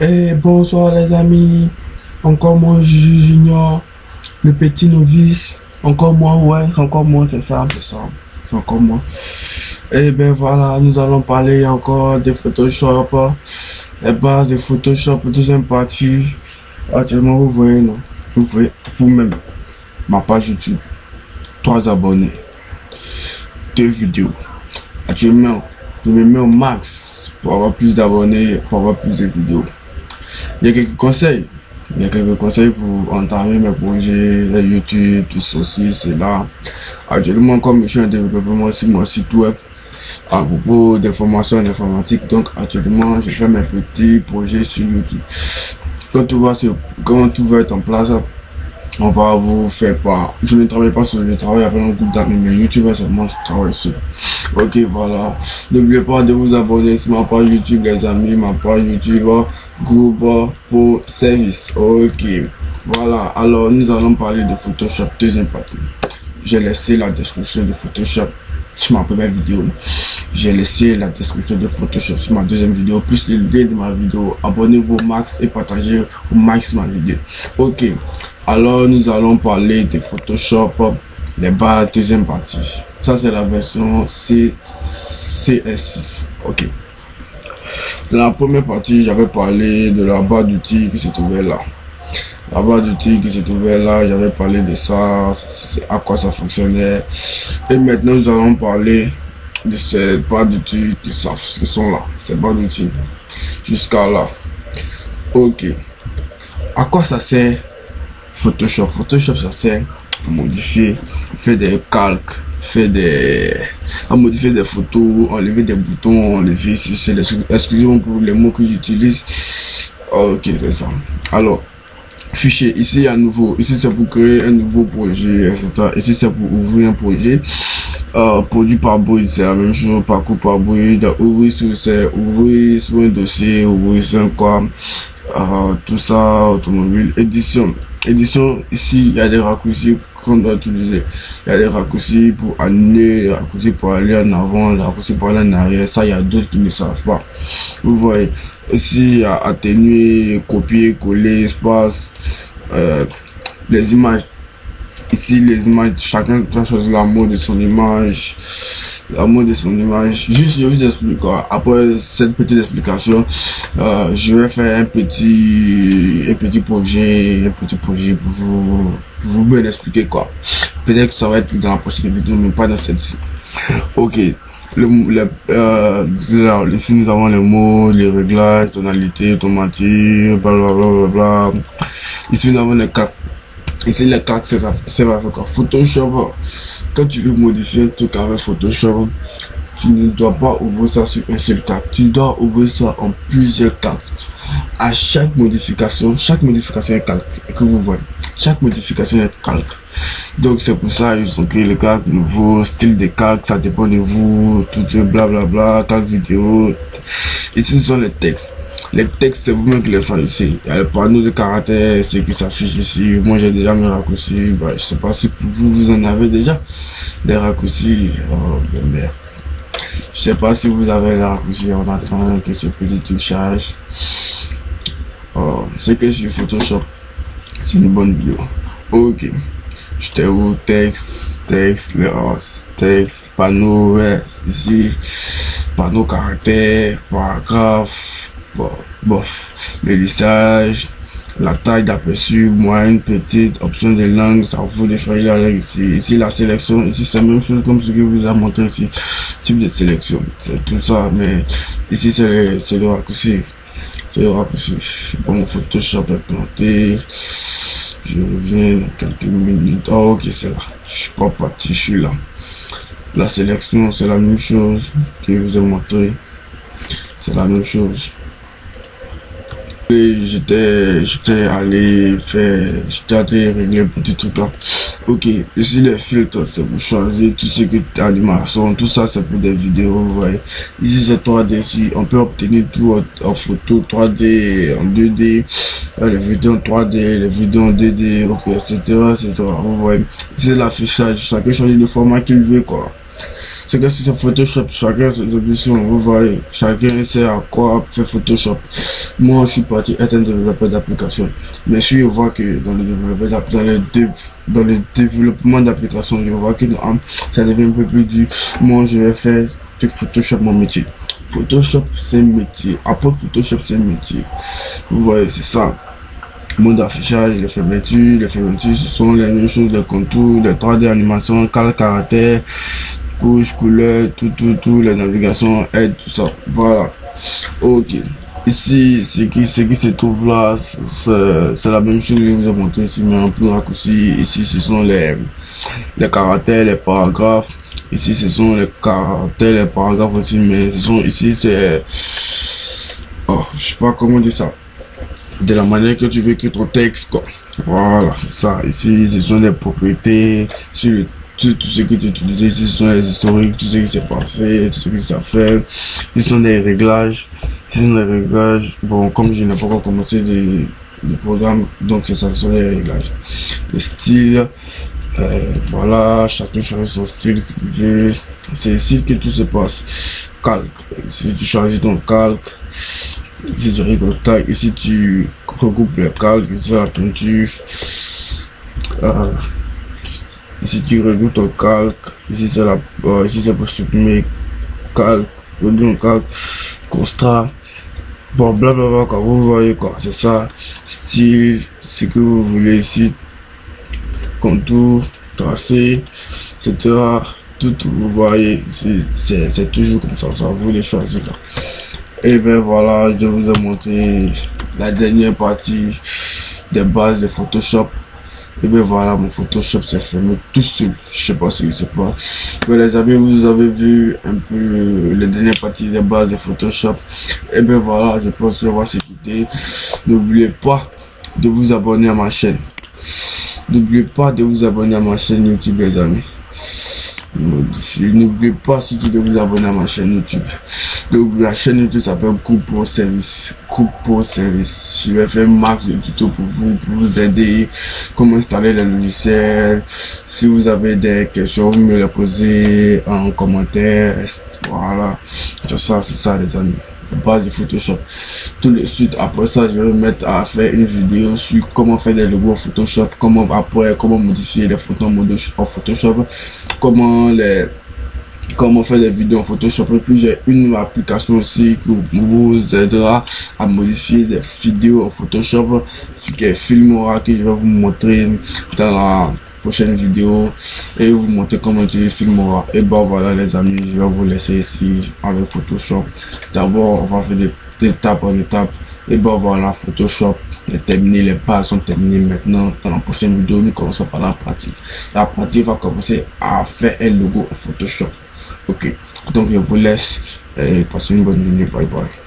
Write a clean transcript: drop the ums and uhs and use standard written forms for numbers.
Et bonsoir les amis, encore moi Juju Junior, le petit novice, encore moi, ouais, c'est encore moi, c'est encore moi. Et ben voilà, nous allons parler encore de Photoshop, les bases de Photoshop, deuxième partie. Actuellement, vous voyez, non, vous voyez vous-même ma page YouTube, 3 abonnés, 2 vidéos. Actuellement, je me mets au max pour avoir plus d'abonnés, pour avoir plus de vidéos. Il y a quelques conseils. Il y a quelques conseils pour entamer mes projets, YouTube, tout ceci, cela. Actuellement, comme je suis en développement sur mon site web, à propos des formations en informatique, donc actuellement, je fais mes petits projets sur YouTube. Quand tout va être en place, on va vous faire part. Je ne travaille pas sur le travail avec un groupe d'amis, mais YouTube, seulement je travaille sur. Ok, voilà. N'oubliez pas de vous abonner sur ma page YouTube, les amis, ma page YouTube, groupe pour service. Ok, voilà. Alors, nous allons parler de Photoshop, deuxième partie. J'ai laissé la description de Photoshop sur ma première vidéo. J'ai laissé la description de Photoshop sur ma deuxième vidéo, plus le lien de ma vidéo. Abonnez-vous au max et partagez au max ma vidéo. Ok, alors nous allons parler de Photoshop, les bases, deuxième partie. Ça, c'est la version CS6. Ok. Dans la première partie, j'avais parlé de la barre d'outils qui se trouvait là. La barre d'outils qui se trouvait là, j'avais parlé de ça, à quoi ça fonctionnait. Et maintenant, nous allons parler de ces barres d'outils qui sont là. Ces barres d'outils. Jusqu'à là. Ok. À quoi ça sert Photoshop? Photoshop, ça sert à modifier, faire des calques, à modifier des photos, enlever des boutons, enlever, excusez-moi pour les mots que j'utilise. Ok, c'est ça. Alors, fichier, ici à nouveau, ici c'est pour créer un nouveau projet, etc. Ici c'est pour ouvrir un projet. Produit par bruit, c'est la même chose, parcours par bruit, ouvrir sur un dossier, ouvrir sur un quoi, tout ça, automobile, édition. Édition, ici il y a des raccourcis qu'on doit utiliser. Il y a des raccourcis pour annuler, des raccourcis pour aller en avant, des raccourcis pour aller en arrière. Ça, il y a d'autres qui ne savent pas. Vous voyez, ici il y a atténuer, copier, coller, espace, les images. Ici, les images, chacun doit choisir l'amour de son image. L'amour de son image. Juste, je vous explique quoi. Après cette petite explication, je vais faire un petit projet pour vous bien expliquer quoi. Peut-être que ça va être dans la prochaine vidéo, mais pas dans celle-ci. Ok. Ici, nous avons les mots, les réglages, tonalité, automatique, blablabla. Ici, nous avons les cartes. Ici, les cartes, c'est va faire quoi? Photoshop, quand tu veux modifier un truc avec Photoshop, tu ne dois pas ouvrir ça sur un seul carte. Tu dois ouvrir ça en plusieurs cartes. À chaque modification est calque. Et que vous voyez, chaque modification est calque. Donc, c'est pour ça ils ont créé le calque nouveau, style de calque, ça dépend de vous, tout blablabla, calque vidéo. Ici, ce sont les textes. Les textes, c'est vous-même qui les choisissez. Il y a le panneau de caractères, c'est qui s'affiche ici. Moi, j'ai déjà mes raccourcis. Bah, je sais pas si pour vous, vous en avez déjà des raccourcis. Oh, merde. Je sais pas si vous avez les raccourcis en attendant que ce petit truc charge. Oh, c'est que sur Photoshop, c'est une bonne vidéo. Ok. J'étais où? Texte, panneau, ouais, ici. Panneau caractère, paragraphe. Bon, bof, le lissage, la taille d'aperçu, moyenne, petite, option de langue, ça vous de choisir la langue ici. Ici, la sélection, ici, c'est la même chose comme ce que vous a montré ici. Type de sélection, c'est tout ça, mais ici, c'est le raccourci. C'est le raccourci. Bon, Photoshop est planté. Je reviens dans quelques minutes. Oh, ok, c'est là. Je suis pas parti, je suis là. La sélection, c'est la même chose que je vous ai montré. C'est la même chose. J'étais allé régler un petit truc là. Ok, ici les filtres, c'est pour choisir tout ce que tu animation, tout ça c'est pour des vidéos, vous voyez. Ici c'est 3D, ici on peut obtenir tout en photo 3D, en 2D, les vidéos en 3D, les vidéos en 2D, ok, etc. Vous voyez. C'est l'affichage, chacun choisit le format qu'il veut quoi. C'est que c'est Photoshop, chacun ses ambitions, vous voyez, chacun sait à quoi faire Photoshop. Moi, je suis parti être un développeur d'application, mais si je vois que dans le développement d'application, je vois que ça devient un peu plus dur, moi, je vais faire de Photoshop mon métier. Photoshop, c'est un métier. Après Photoshop, c'est un métier. Vous voyez, c'est ça. Mode affichage, les fermetures, ce sont les mêmes choses, les contours, les 3D animations, calque, caractère, couche, couleur, tout, les navigations, aide, tout ça. Voilà. Ok. Ici, ce qui se trouve là, c'est la même chose que je vous ai montré ici, mais un peu raccourci. Ici, ce sont les caractères, les paragraphes. Ici, ce sont les caractères, les paragraphes aussi, mais ce sont ici, c'est, oh, je sais pas comment dire ça. De la manière que tu veux écrire ton texte, quoi. Voilà, c'est ça. Ici, ce sont les propriétés, sur tout ce que tu utilises. Ici, ce sont les historiques, tout ce qui s'est passé, tout ce que tu as fait. Ici sont les réglages. Ici sont les réglages. Bon, comme je n'ai pas encore commencé le programme, donc c'est ça, ce sont les réglages. Le style, voilà, chacun choisit son style. C'est ici que tout se passe. Calque. Si tu choisis ton calque, ici tu rigoles, ici tu regroupes les calques, ici la peinture, ici tu regroupes ton calque, ici c'est ici c'est pour supprimer calque, calque, constat, bon blablabla quoi, vous voyez quoi, c'est ça, style, ce que vous voulez ici, contour, tracé, etc. Tout, vous voyez, c'est toujours comme ça, vous les choisir là. Et ben voilà, je vous ai montré la dernière partie des bases de Photoshop. Et ben voilà, mon Photoshop s'est fermé tout seul. Je sais pas ce qui se passe. Mais les amis, vous avez vu un peu les dernières parties des bases de Photoshop. Et ben voilà, je pense qu'on va se quitter. N'oubliez pas de vous abonner à ma chaîne. N'oubliez pas de vous abonner à ma chaîne YouTube, les amis. N'oubliez pas surtout de vous abonner à ma chaîne YouTube. Donc la chaîne YouTube s'appelle Coupe Pro Service. Coupe Pro Service. Je vais faire un max de tutos pour vous aider. Comment installer les logiciels. Si vous avez des questions, vous me les posez en commentaire. Voilà. C'est ça les amis. Base de Photoshop. Tout de suite après ça, je vais me mettre à faire une vidéo sur comment faire des logos en Photoshop, comment modifier les photos en Photoshop, comment faire des vidéos en Photoshop. Et puis j'ai une application aussi qui vous aidera à modifier des vidéos en Photoshop, qui est Filmora, que je vais vous montrer dans la prochaine vidéo et vous montrer comment utiliser Filmora. Et bon voilà les amis, je vais vous laisser ici avec Photoshop. D'abord on va faire des étapes en étape. Et bon voilà, Photoshop est terminé, les bases sont terminées. Maintenant dans la prochaine vidéo nous commençons par la pratique. La pratique va commencer à faire un logo en Photoshop. Ok, donc je vous laisse et passez une bonne journée. Bye bye.